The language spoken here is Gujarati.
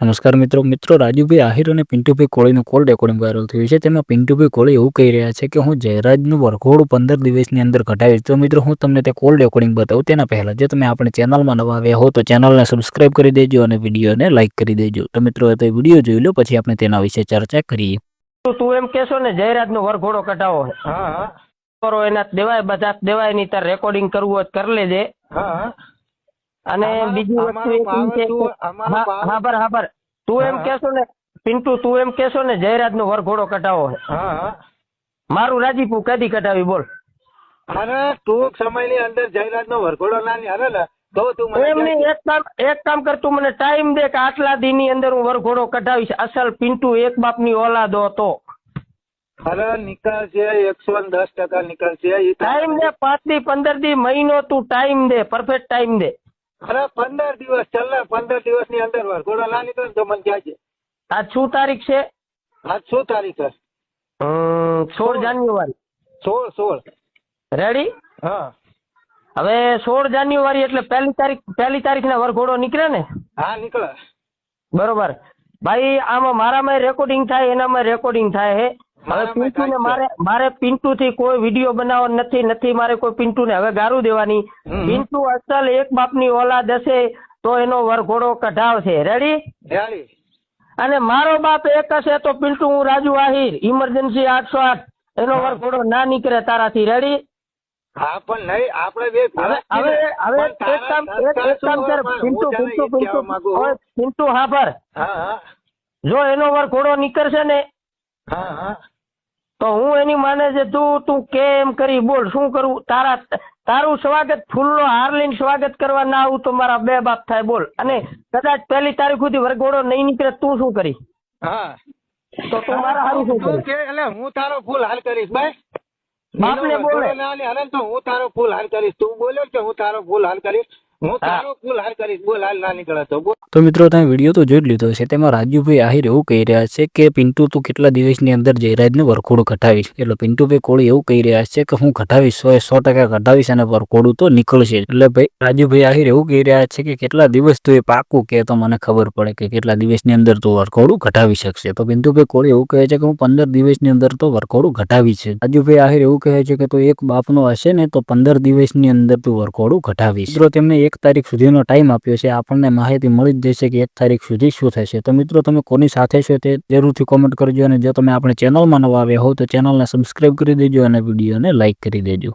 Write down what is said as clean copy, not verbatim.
નમસ્કાર મિત્રો રાજુભાઈ આહિર અને પિન્ટુભાઈ કોળીનું કોલ રેકોર્ડિંગ વાયરલ થયું છે. તેમાં પિન્ટુભાઈ કોળી એવું કહી રહ્યા છે કે હું જયરાજનું વરઘોડું 15 દિવસની અંદર કઢાવીશ. તો મિત્રો હું તમને તે કોલ રેકોર્ડિંગ બતાવું તેના પહેલા જો તમે આપણી ચેનલમાં નવા આવ્યા હો તો ચેનલને સબસ્ક્રાઇબ કરી દેજો અને વિડીયોને લાઇક કરી દેજો. તો મિત્રો તો વિડીયો જોઈ લો પછી આપણે તેના વિશે ચર્ચા કરીએ. તું એમ કેશો ને જયરાજનો વરઘોડો કઢાવો. હા કરો એના દેવાય બધા દેવાય ની તાર રેકોર્ડિંગ કરવું હોય કરી લેજે. હા અને બીજી વસ્તુ હા તું એમ કેશો ને પિન્ટુ તું એમ કેશો ને જયરાજનો વરઘોડો કઢાવો. હા મારું રાજીપુર કદી કઢાવી બોલ. અરે ટૂંક સમયની અંદર જયરાજનો વરઘોડો ના હારે ને તો તું મને એમ નહીં, એક કામ કર, તું મને ટાઈમ દે કે આટલા દી ની અંદર હું વરઘોડો કઢાવીશ. અસલ પિન્ટુ એક બાપની ઓલાદો હતો. અરે નીકળશે 110% નીકળશે. ટાઈમ દે 5 દી 15 દી મહિનો તું ટાઈમ દે, પરફેક્ટ ટાઈમ દે. અરે 15 દિવસ ચાલ ને, 15 દિવસની અંદર વરઘોડો ના નીકળે તો મને કહેજે. આજ શું તારીખ છે? આજ શું તારીખ છે? 16 જાન્યુઆરી. 16. રેડી? હા હવે 16 જાન્યુઆરી એટલે પહેલી તારીખના વરઘોડો નીકળે ને? હા નીકળે. બરોબર ભાઈ, આમાં મારામાં રેકોર્ડિંગ થાય, એનામાં રેકોર્ડિંગ થાય હે. હવે પિન્ટુ ને મારે પિન્ટુ થી કોઈ વિડીયો બનાવવાનો નથી મારે કોઈ પિન્ટુ ને હવે ગારું દેવાની. પિન્ટુ અસલ એક બાપની ઓલાદ હશે તો એનો વરઘોડો કઢાવશે. રેડી? અને મારો બાપ એક હશે તો પિન્ટુ હું રાજુ આહિર ઇમરજન્સી 808 એનો વરઘોડો ના નીકળે તારાથી. રેડી? હા પણ નહીં, આપણે બે હવે એક કામ કર પિન્ટુ હા પર જો એનો વરઘોડો નીકળશે ને તો હું એની માને છે તું કેમ કરી બોલ. શું કરવું? તારું સ્વાગત ફૂલનો હાર લઈને સ્વાગત કરવા ના આવું તો મારા બે બાપ થાય બોલ. અને કદાચ પહેલી તારીખ સુધી વરઘોડો નહીં નીકળે તું શું કરી? હા તો તું મારા હારું શું કરી? એટલે હું તારો ફૂલ હાલ કરીશ ભાઈ. બાપને બોલે તો હું તારો ફૂલ હાલ કરીશ. તું બોલ્યો કે હું તારો ફૂલ હાલ કરીશ. હું તારો ફૂલ હાલ કરીશ. બોલ હાલ ના નીકળે તો બોલ. તો મિત્રો તમે વિડીયો તો જોઈ લીધો છે. તેમાં રાજુભાઈ આહિર એવું કહી રહ્યા છે કે પિન્ટુ તું કેટલા દિવસની અંદર જયરાજનું વરઘોડું કઢાવીશ. એટલે પિન્ટુભાઈ કોળી એવું કહી રહ્યા છે કે હું કઢાવીશ, 100% કઢાવીશ અને વરઘોડું તો નીકળશે. એટલે ભાઈ રાજુભાઈ આહિર એવું કહી રહ્યા છે કે કેટલા દિવસ તું એ પાકું કે તો મને ખબર પડે કે કેટલા દિવસની અંદર તું વરઘોડું કઢાવી શકશે. તો પિન્ટુભાઈ કોળી એવું કહે છે કે હું 15 દિવસની અંદર તો વરઘોડું કઢાવી છે. રાજુભાઈ આહિર એવું કહે છે કે તું એક બાપનો હશે ને તો 15 દિવસની અંદર તું વરઘોડું કઢાવીશ. મિત્રો તેમને 1 તારીખ સુધીનો ટાઈમ આપ્યો છે. આપણને માહિતી મળી જશે કે 1 તારીખ સુધી શું થશે. તો મિત્રો તમે કોની સાથે છો તે જરૂરથી કોમેન્ટ કરજો અને જો તમે આપણી ચેનલમાં નવા આવ્યા હો તો ચેનલને સબસ્ક્રાઇબ કરી દેજો અને વિડીયોને લાઇક કરી દેજો.